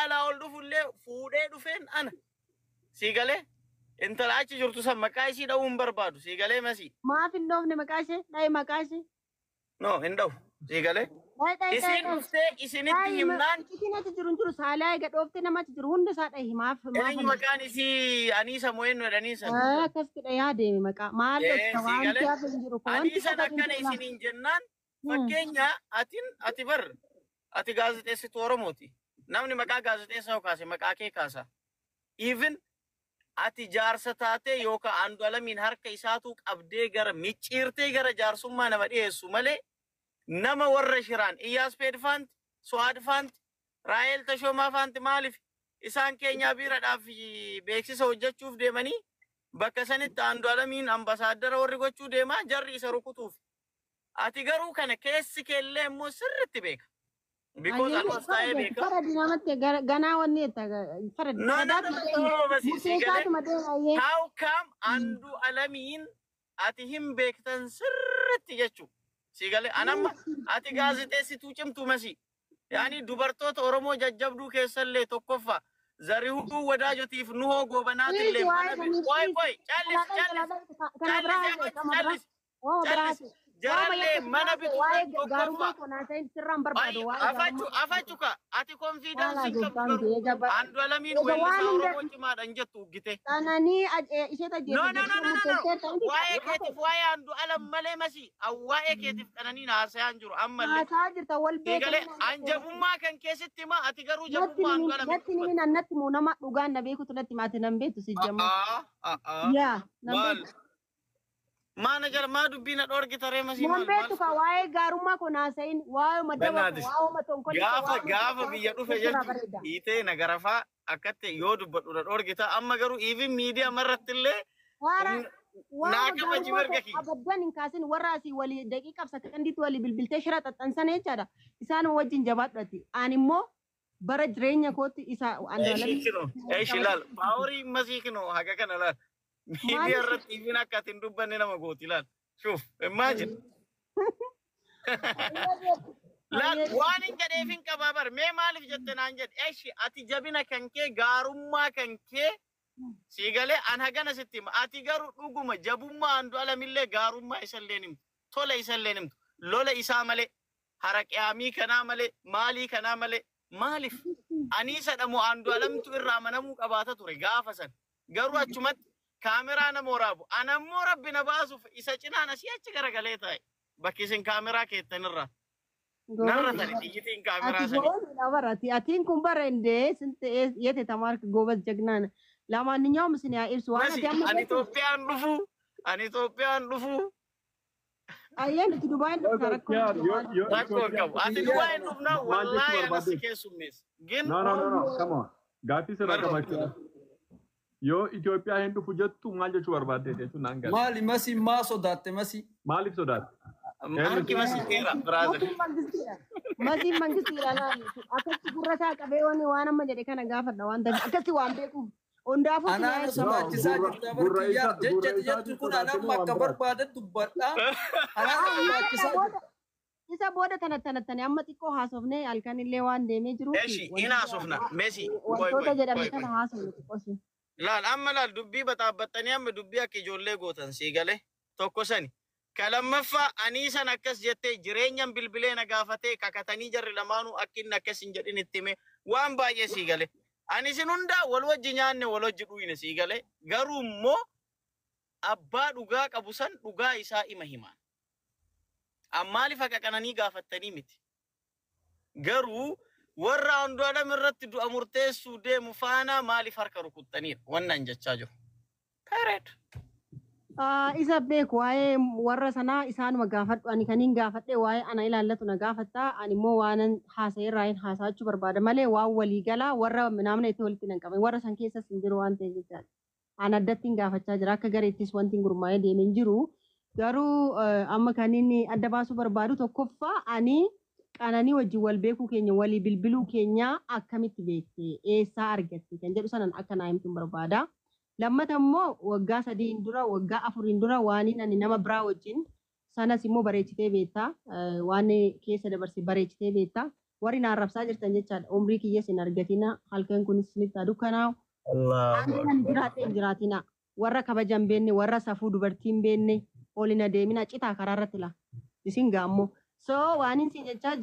ala ol dhufulle fuudhee dhufeen ana. Sigale intala achi jirtu san maqaa isii dha'uun barbaadu sigale masi. Maaf hin dhoofne maqaa ishee dhahi maqaa ishee. No hin dha'u sigale. Isin dhuftee isinitti himnaan. Isin achi jiru saalaa eega dhooftee nama achi jiru hunda isaa dhahi maaf. Eenyu maqaan isii Aniisa Mo'ennu jedhanii san. Akkasitti yaa deeme maqaa maal dhoksa waan gaafa hin jiru. Aniisan akkana isiniin jennaan fakkeenya ati bar ati gaazexeessituu Oromooti. Namni maqaa gaazexeessaa kaase maqaa kee kaasa. Even ati jaarsa taatee yookaan Andu'aalamiin harka isaatu qabdee gara micciirtee gara jaarsummaa nama dhiyeessu malee nama warra shiraan Iyyaas Peedfaanti, Su'aad Faanti, Raahel Tashoomaa Faanti maaliif isaan keenyaa biiraadhaaf beeksisa hojjechuuf deemanii bakka sanitti Andu'aalamiin ambasaaddara warri gochuu deemaa jarri isa rukutuuf. Ati garuu kana keessi keellee immoo sirriitti beeka. Because almost I make Farad namatti ganaa wanni etta farad. How come Andu'aalamiin ati hin beektan sirriitti jechuudha. Sigale anamma ati gaazexeessituu cimtuu masi. Yaani dubartoota Oromoo jajjabduu keessallee tokkoffaa Zarihuu Wadaajotiif Nuhoo Goobanaatillee mana callis. Jarallee mana bitu afachuka ati confidence qabdu Andu'aalamiin weellisaa Oromoo cimaadhaan jettu uggite. Kananii ishee No. Waa'ee keetiif waa'ee Andu'aalam malee masi waa'ee keetiif kananii haasa'aan jiru ammallee. Haasaa jirta wal beekame. Anjabummaa kan keessatti ma ati garuu jabummaa Andu'aalam. Natti nimi natti mu nama dhugaan na beekutu natti maati nan beektu si jamma. Yaa nan Manager ma dubbina dhorgitare masi maal. Nan beektu ka waa'ee gaarummaa kun haasa'in waa'ee madaba waa'ee matonkoli. Gaafa biyya dhufe jechuudha. Hiitee nagarafaa akkatti yoo dubbadhu dhorgita amma garuu even media marrattillee naaqama jibargaki. Abaddan hin kaasin warra asii walii daqiiqaaf sakandiitti walii bilbiltee shira xaxxansan jechaadha. Isaan wajjin jabaadhati. Ani immoo bara jireenya kootti isa Andu'aalamiin. Shilaal paaworii masiikino haga kana laal. Media irratti even akka ati hin dubbanne nama gooti laal. Shuf imagine. Laal waan hin jedheef hin qabaa bar mee maaliif jette naan jedhe ati jabina kan kee gaarummaa kan kee Sigale an hagana sitti ati garuu dhuguma jabummaa Andu'aalamillee gaarummaa isallee nimtu tola isallee nimtu lola isaa malee haraqaamii kanaa malee maalii kanaa malee maaliif Aniisa dhamoo Andu'aalamtu irraa manamuu qabaata ture gaafa san garuu achumatti kaameraa nama waraabu anammoo rabbi na baasuuf isa cinaan asii achi garagalee taa'e bakki isin kaameraa keettanirraa. Narra tani xiyyitiin kaameraa sanii. Atiin kun barende sinte yete tamark goobas jagnaan. Lamaanኛውም ስን ያ ኢብስ ዋና ደም Ani Itoophiyaan dhufu. Ayyan itti Dubai Rakko qabu. Ati Dubai dhufna wallahi anas keessummees. No, come on. Gaaffii sirra qabachuu. Yoo Itoophiyaa hin dhufu jettu maal jechuu barbaadde jechuun naan gala. Maali masi maa sodaatte masi? Maaliif sodaatte? Harki masi teera brother. Masi mangistiira naan akkatti gurrataa qabee waan amma jedhe kana gaafadha waan ta'eef akkatti waan beekuuf. Ondaafu Anaan sodaachisaa jirta barkiyyaa jecha kun anamma akka barbaade dubbadha. Anaan sodaachisaa isa booda tanattani amma xiqqoo haasofne halkanillee waan deemee jiru. Ina haasofna Messi. Wantoota jedhame kana haasofne xiqqoo. Laal amma laal dubbii baxaabbattanii amma dubbii akka ijoollee gootan Sigale tokko sani. Kalammaffaa Aniisan akkas jettee jireenyan bilbilee na gaafatee kakatanii jarri lamaanuu akka inni akkas hin jedhin itti hime waan baay'ee Sigale. Aniisin hundaa wal wajji nyaanne wal wajji dhuyne Sigale. Garuu immoo abbaa dhugaa qabu san dhugaa isaa ima himaan. Ammaaliif akka kananii gaafattanii miti. Garuu warra Andu'aalam irratti du'a murteessuu deemu faana maaliif harka rukuttaniidha wannan jechaa jiru. Parade. Isa beeku waa'ee warra sanaa isaanuma gaafadhu ani kaniin gaafadhe waa'ee ana ilaallatu na gaafatta ani immoo waan haasa'ee irraa haasa'achuu barbaada malee waan walii galaa warra naamna itti walitti nan qabe warra san keessas hin jiru waan ta'eef jechaadha. An addatti hin gaafachaa jira akka gareettis wanti gurmaa'ee deemee hin jiru garuu amma kaniin adda baasuu barbaadu tokkoffaa ani qananii wajjin wal beekuu keenya walii bilbiluu keenya akkamitti beekte eessaa argatte kan jedhu sanan akka naa himtuun barbaada. Lammata immoo waggaa 3 dura waggaa 4 dura waaniin ani nama biraa wajjin sanas immoo bareechitee beektaa waan keessa dabarse bareechitee beektaa warri na arrabsaa jirtan jechaadha. Umrii kiyya sin argatina halkan kunis isinitti adu kanaa. Ani nan jiraadhe hin jiraatina. Warra kabajan beenne warra safuu dubartiin beenne olina deemina citaa karaa irratti la. Isin gaammoo. So waan isin jechaa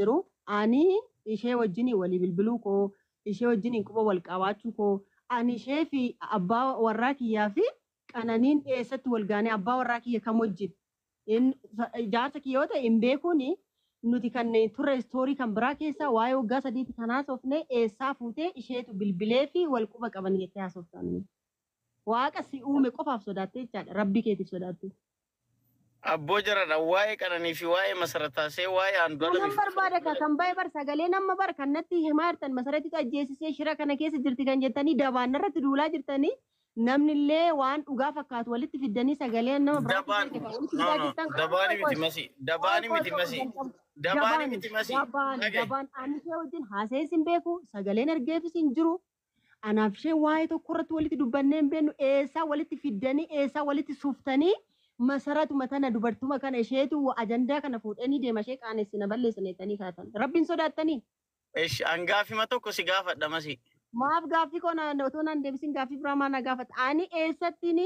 jiru ani ishee wajjin walii bilbiluu koo ishee wajjin quba wal qabaachuu koo ani ishee fi abbaa warraa kiyyaa fi qananiin eessatti wal gaanee abbaa warraa kiyya kam wajjin jaarsa kiyyoota hin beekuuni nuti kanneen turre istoorii kan biraa keessaa waa'ee waggaa sadiitti kan haasofne eessaa fuutee isheetu bilbilee fi wal quba qaban jettee haasoftan. Waaqa si uume qofaaf sodaattee jechaadha rabbi keetiif sodaattee. Abboo jarana waa'ee qananii fi waa'ee masarataasee waa'ee aandola Nama barbaada kan baay'ee bar sagalee nama bar kan natti himaa jirtan masarratti ajjeesisee shira kana keessa jirti kan jettanii dabaan irratti duulaa jirtanii namni illee waan dhugaa fakkaatu walitti fiddanii sagalee nama dabaani miti masi dabaan ani ishee wajjin haasa'iis hin beeku sagaleen argeefis hin jiru anaaf ishee waa'ee tokko irratti walitti dubbannee hin beeknu eessaa walitti fiddanii eessaa walitti suuftanii masaratuma tana dubartuma kana isheetu ajandaa kana fuudhanii deema ishee qaaneessina balleessineetanii kaatan rabbiin sodaattanii. Eesh angaafima tokko si gaafadha masi. Maaf gaaffii kona otoo naan deebisin gaaffii biraa maana gaafata ani eessattiin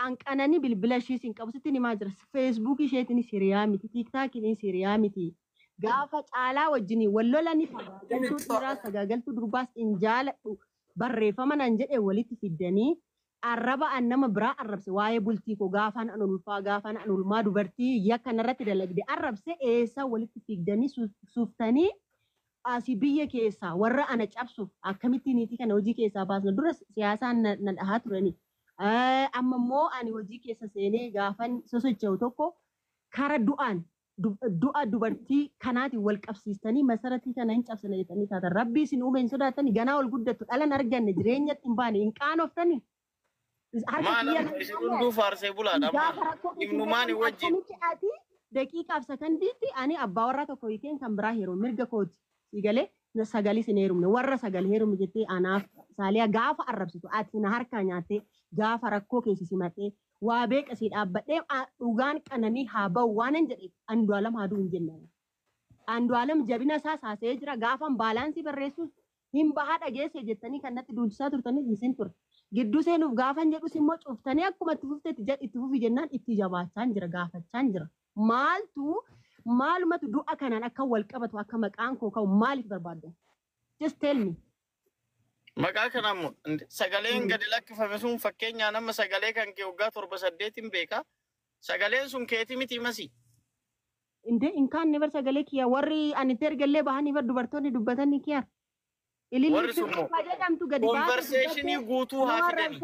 anqananii bilbila ishee sin qabu sitti himaa jira feesbuuk isheetiin siriyaa miti tiiktaakiin siriyaa miti gaafa caalaa wajjin wallolanii sagaagaltuu dhiiraa sagaagaltuu durbaas hin jaaladhu barreeffama nan jedhe walitti fiddanii arraba an nama biraa arrabse waa'ee bultii koo gaafaan an ulfaa gaafaan an ulmaa dubartii yakka narratti dalagde arrabse eessa walitti fiddanii suuftanii asii biyya keessaa warra ana cabsuuf akkamitti niitii kana hojii keessaa baasna dura siyaasaan na dhahaa turani. Amma immoo ani hojii keessa seenee gaafan sosocho'u tokko kara du'a dubartii kanaatiin wal qabsiistanii masaratii kana hin cabsina jettanii taatan rabbii isin uume hin sodaatanii ganaa ol guddattu dhalan arganne jireenyatti hin baane hin qaanoftanii. Isin hunduu faarsee bulaadha. Ibnumaan wajjin. Daqiiqaaf sakandiitti ani abbaa warraa tokko hiikeen kan biraa heeruu mirga kooti. Sigalee sagalee sin heerumne warra sagalee heerumne jettee anaaf saaliyaa gaafa arrabsitu ati na harkaa nyaattee gaafa rakkoo keessi simattee waa beeqasii dhaabbadhee dhugaan qananii haa ba'u waan hin jedheef Andu'aalam haaduu hin jennaan. Andu'aalam jabina isaa saasee jira gaafan baalaansii barreessuus hin bahaa dhageesse jettanii kan natti duulchisaa turtanii isin ture. Gidduu seenuuf gaafan jedhus immoo cuftanii akkuma itti fufte itti fufi jennaan itti jabaachaan jira gaafachaan jira. Maalumatu du'a kanaan akka wal qabatu akka maqaan koo ka'u maaliif barbaaddan? Just tell me. Maqaa kanammoo sagaleen gadi lakkifame sun fakkeenyaa nama sagalee kan kee waggaa 7-8 beeka. Sagaleen sun keetii miti masi. Inde inkaan ni bar sagalee kiyya warri ani ergallee bahanii bar dubartoonni dubbatanii kiyya. Warri sun moo conversationii guutuu haa fidanii.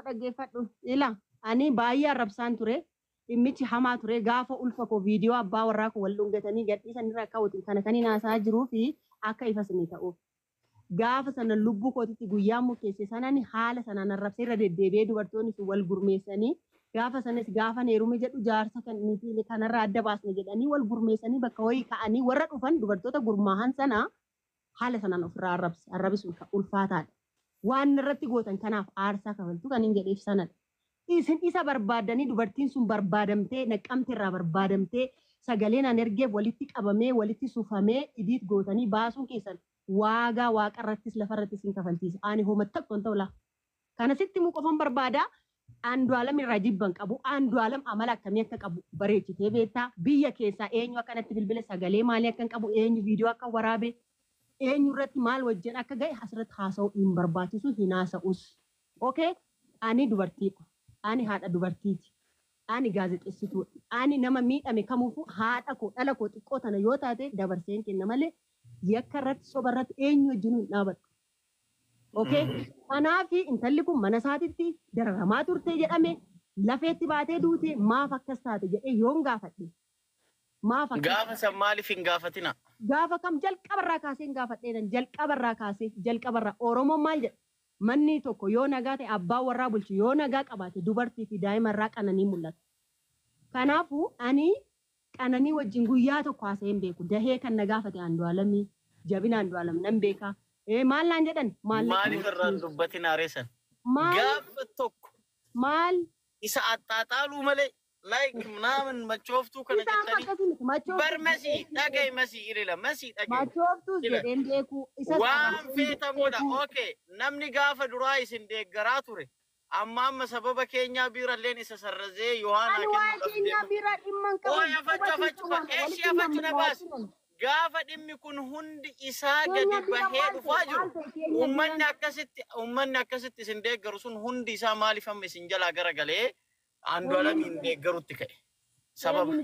Dhaggeeffadhu. Ila ani baay'ee arrabsaan ture. Dhimmichi hamaa ture gaafa ulfa koo viidiyoo abbaa warraa koo wal dhungatanii gadhiisan irraa ka'uuti kana kaniin haasaa jiruu fi akka ifa sinii ta'uuf. Gaafa sana lubbuu kootitti guyyaa murteesse sanaan haala sanaan arrabsee irra deddeebi'ee dubartoonni sun wal gurmeessanii gaafa sanas gaafa heerume jedhu jaarsa kanarraa adda baasne jedhanii wal gurmeessanii bakka wayii ka'anii warra dhufan dubartoota gurmaahan sana haala sanaan ofirraa arrabsuun ulfaataadha. Waan irratti gootan kanaaf aarsaa kafaltu kan hin jedheef sanadha. Isin isa barbaadanii dubartiin sun barbaadamtee naqqamte irraa barbaadamtee sagaleen an ergeef walitti qabamee walitti suufamee idiit gootanii baasuun keessan waagaa waaqarrattis lafarrattis hin kafalchiisa. Ani hooma tokkoon ta'u laa. Kana sitti immoo qofan barbaada Andu'aalam irraa jibban qabu Andu'aalam amala akkamii akka qabu bareechitee beektaa biyya keessaa eenyu akkanatti bilbila sagalee maalii akka qabu eenyu viidiyoo akka waraabe eenyu irratti maal wajjin akka ga'e asirratti haasa'u hin barbaachisu hin haasa'us. Okay? Ani dubartiidha. Ani haadha dubartiiti. Ani gaazexeessituudha. Ani nama miidhame kamuufuu haadha koo dhala koo xiqqoo tana yoo taate dabarseen kenna malee yakka irratti soba irratti eenyu wajjin hin dhaabadhu. Okay? Kanaaf intalli kun mana isaatitti dararamaa turte jedhame lafeetti baatee duute maaf akkas taate jedhee yoon gaafadhe. Maaf akkas gaafa san maaliif hin gaafatina? Gaafa kam jalqabarraa kaasee hin gaafadheedhan jalqabarraa Oromoon maal jedha? Manni tokko yoo nagaa ta'e abbaa warraa bulchu yoo nagaa qabaate dubartii fi daa'imarraa qananii mul'ata. Kanaafuu ani qananii wajjin guyyaa tokko haasa'ee hin beeku. Dahee kan na gaafate Andu'aalamii jabina Andu'aalam nan beeka. Maal naan jedhan? Maaliif irraan dubbatin haareessan? Gaafa tokko maal isa axxaaxaaluu malee like ምናምን መቾፍቱ ከነ Isaan ጀተኒ akkasii miti machooftuu bar masi dhagay masi irila masi dhagay machooftuus jedheen beeku isa waan feetan godha okay namni gaafa duraa isin deeggaraa ture amma sababa keenya biiralleen isa sarrazee yohaana ani waa keenya bira dhimman qabu oo yafachu na baas gaafa dhimmi kun hundi isaa gadi bahee dhufaa jiru ummanni akkasitti isin deeggaru sun hundi isaa maaliif amma isin jalaa garagalee andu alamin deeggarutti ka'e sababa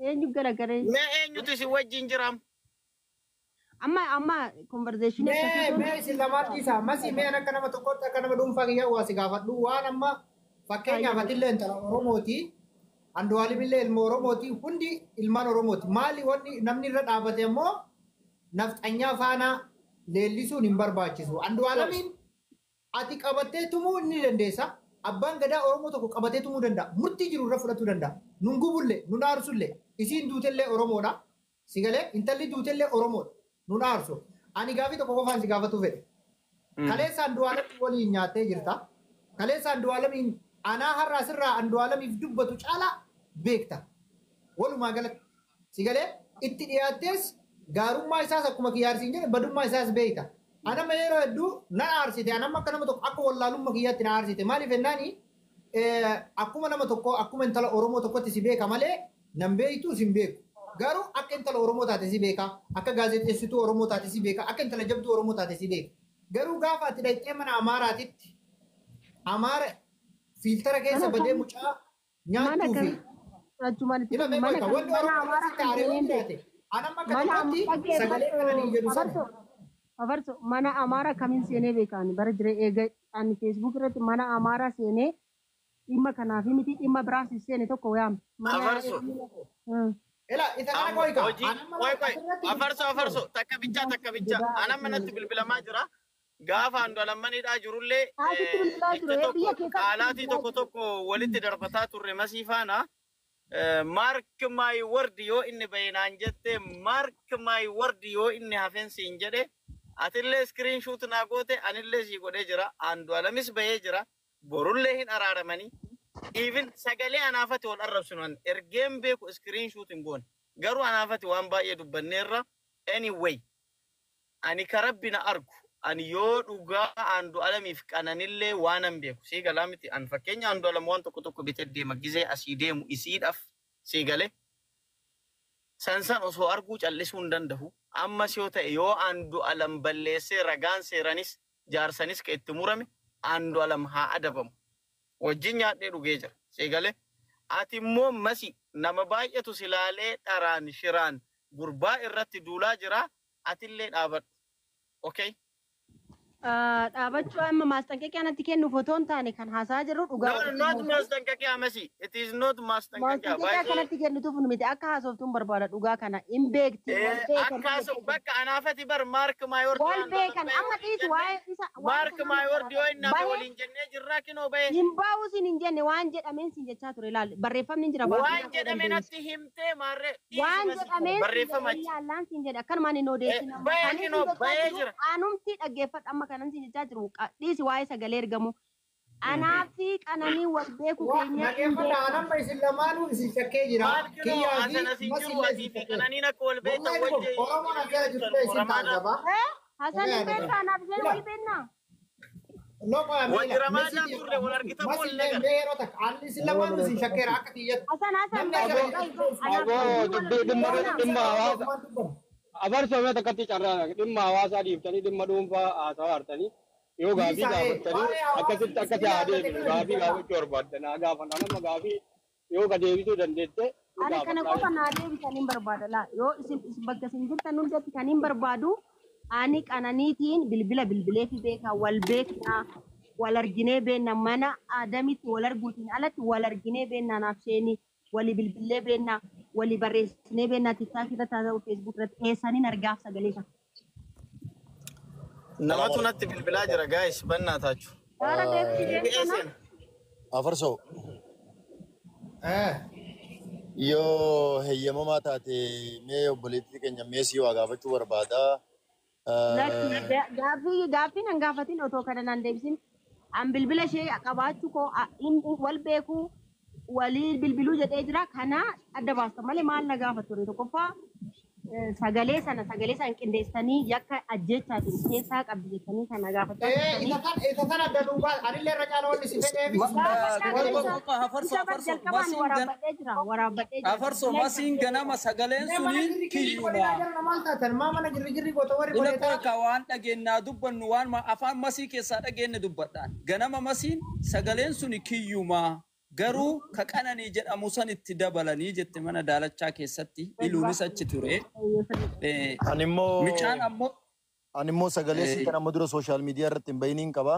eenyu garagalee mee eenyutu isin wajjin jiram amma conversation mee isin lamaan isa masi mee akka nama tokkotti akka nama dhuunfaa kiyyaa waa si gaafadhu waan amma fakkeenyaaf atillee intala Oromooti Andu'aalimillee ilma Oromooti hundi ilmaan Oromooti maali wanni namni irra dhaabate ammoo nafxanyaa faana leellisuun hin barbaachisu Andu'aalamiin ati qabattee tumuu inni dandeessa abbaan gadaa Oromoo tokko qabatee tumuu danda'a murtii jiru irra fudhatuu danda'a nun gubullee nun aarsullee isiin duutellee Oromoodha sigalee intalli duutellee Oromoodha nun aarsu ani gaafii tokko qofaan si gaafatu fedhe kaleessa Andu'aalamiin waliin nyaattee jirta kaleessa Andu'aalamiin anaa har'aa sirraa Andu'aalamiif dubbatu caalaa beekta walumaa galatti sigalee itti dhiyaattees gaarummaa isaas akkuma kiyyaarsiin jedhe badummaa isaas beekta anama yeroo hedduu na aarsite anama akka nama tokko akka wallaalummaa kiyyaatti na aarsite maaliif jennaani akkuma nama tokko akkuma intala Oromoo tokkotti si beeka malee nan beektu sin beeku garuu akka intala Oromoo taate si beeka akka gaazexeessituu Oromoo taate si beeka akka intala jabduu Oromoo taate si beeka garuu gaafa ati dhaqxee mana Amaaraatitti Amaara filtera keessa badee mucaa nyaatuu fi mana Amaara kamiin seenee beekan bara jire eega ani Facebook irratti mana Amaara seenee dhimma kanaaf miti dhimma biraas seene tokko waam afarso takka bicha anam manatti bilbilamaa jira gaafa Andu'aalammanidhaa jirullee qaalaati tokko walitti darbataa turre masiifaana mark my word yoo inni baynaan jette mark my word yoo inni hafensiin jedhe atillee screenshot naa goote anillee sii godhee jira Andu'aalamis bahee jira borullee hin araaramanii even sagalee anaafati wal arrabsunan ergeen beeku screenshot hin goone garuu anaafati waan baay'ee dubbanneerra anyway ani karabbina argu ani yoo dhugaa Andu'aalamiif qananillee waanan beeku sii galaa miti an fakkeenya Andu'aalam waan tokko bitee deema gizee asii deemu isiidhaaf sii galee sansan osoo arguu callisuu hin danda'u ammas yoo ta'e yoo Andu'aalam balleessee ragaan seeranis jaarsanis ka itti murame Andu'aalam haa adabamu wajjin nyaadhee dhugee jira sii galee ati immoo masi nama baay'eetu silaalee dharaan shiraan gurbaa irratti duulaa jira atillee dhaabadhu okay dhaabachuu amma maasxanqaqee anatti kennu fotoon taane kan haasaa jirru dhugaa not maasxanqaqee amasi it is not maasxanqaqee kanatti kennituuf miti akka haasoftuun barbaada dhugaa kana hin beekti akka bakka anaafati bar mark mayor wal beekan amma dhiisi waa'ee isa mark mayor dhiyoo inni waliin jennee jirraa kinoo bahe hin baa'u sin hin jenne waan jedhameen sin jechaa ture ilaali barreeffamni hin jira waan jedhameen atti himtee maarree waan jedhameen barreeffama yaallaan sin jedhe akkanumaan hin odeessin bahe kinoo bahee jira anumti dhaggeeffadhu amma kanan sin jechaa jiru dhiisi waa'ee sagalee ergamu anaafi qananii wal beeku keenya dhaggeeffadha anamma isin lamaanuu isin shakkee jira kiyyaa fi masillee qananiin akka wal beektan wajjee Oromoon akka jirtee isin taasisa Hasan beeka anaaf isheen wal beekna wajji ramaadaa turre wal argita bolle isin lamaanuu isin shakkeera akka kiyyatti afarsoo takkatti carraa dhimma hawaasaa dhiiftanii dhimma dhuunfaa haasawaa hartanii yoo gaafii gaafattanii akkasitti akkasi adeeminu gaafii gaafachuu barbaaddan gaafan nama gaafii yoo ka deebisuu dandeette ani kana qofa naa deebisaniin barbaada laa yoo isin bakka isin jirtan hundatti kaniin barbaadu ani qananiitiin bilbila bilbilee fi beekaa wal beeknaa wal arginee beenna mana aadamitti wal arguutiin alatti wal arginee beennaa naaf sheenii wali bilbilee beennaa wali barreessinee beennaa tiktaak irratti haa ta'u feesbuuk irratti eessaniin argaaf sagalee kana. namatu natti bilbilaa jira gaayis bannaa taachu. Afarsoo. Yoo heeyyamamaa taate mee obboleettii keenya meesii waa gaafachuu barbaada. Gaaffii nan gaafatin otoo kana nan deebisin an bilbila ishee qabaachuu koo wal beekuu walii bilbiluu jedhee jira kana adda baasta malee maal na gaafatu ture tokkoffaa sagalee sana qindeessanii yakka ajjechaatiin keessaa qabdi jettanii kana gaafataa Isa sana adda duubaa anillee irra caalaa wanni si fedheef Afarso masiin ganama sagaleen suni kiyyuma. maal taatan maa mana girri goota warri Ila boleetaa ka waan dhageenyaa dubbannu waan afaan masii keessaa dhageenne dubbadhaan. Ganama masiin sagaleen suni kiyyuma. Garuu ka qananii jedhamu san itti dabalanii jette mana daalachaa keessatti iluunis achi ture. Michaan ammoo Animmoo sagalee si kan amma dura sooshaal miidiyaa irratti hin bayiniin qaba.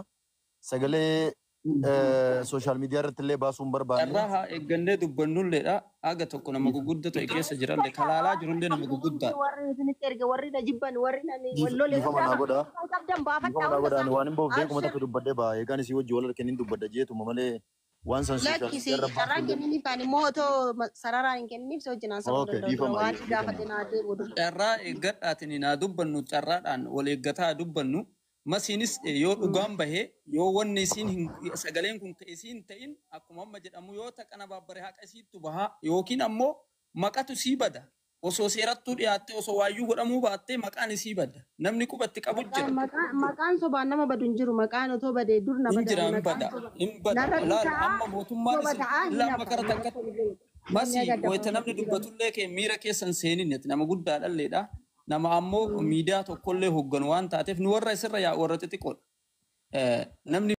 Sagalee sooshaal miidiyaa irratti illee baasuun barbaanne. carraa haa eeggannee dubbannulleedha. Aga tokko nama guguddaa ta'e keessa jirallee kalaalaa jirullee nama guguddaa. warri na jibban warri na wallolee Dhiifama naa godhaa. qabdan baafadhaa Dhiifama naa godhaa. Waan hin bahuuf beekuma takka dubbadhee ba'a. Eegaan isii wajji wal kennin dubbadda jeetuma malee waan san sooshaal lakkisi miidiyaa irra carraan kenniniif ani immoo otoo sararaan hin kenniniif si wajjin haasa'uu Okay, danda'u dhiifama, waan dhiifama. gaafate naa deebi'u dura. Carraa eeggadhaatiin naa dubbannu carraadhaan wal eeggataa dubbannu. Masiinis yoo dhugaan bahee yoo wanni isiin sagaleen kun ta'e isiin ta'in akkuma amma jedhamu yoo taqana baabbaree haqa isiittu bahaa yookiin ammoo maqatu sii bada. Osoo seerattuu dhiyaattee osoo waayyuu godhamuu baattee maqaan isii bada. Namni qubatti qabu jira. Maqaan sobaan nama badu hin jiru maqaan otoo badee dur na Hin jira hin bada. bada. Hin bada. Laal amma mootummaan ilaa amma kara takkatti. Masii wayita namni dubbatullee kee miira keessan seenin nama guddaa dhalleedha. Nama ammoo miidiyaa tokkollee hogganu waan taateef nu warra isirra yaa warra xixiqqoodha. Namni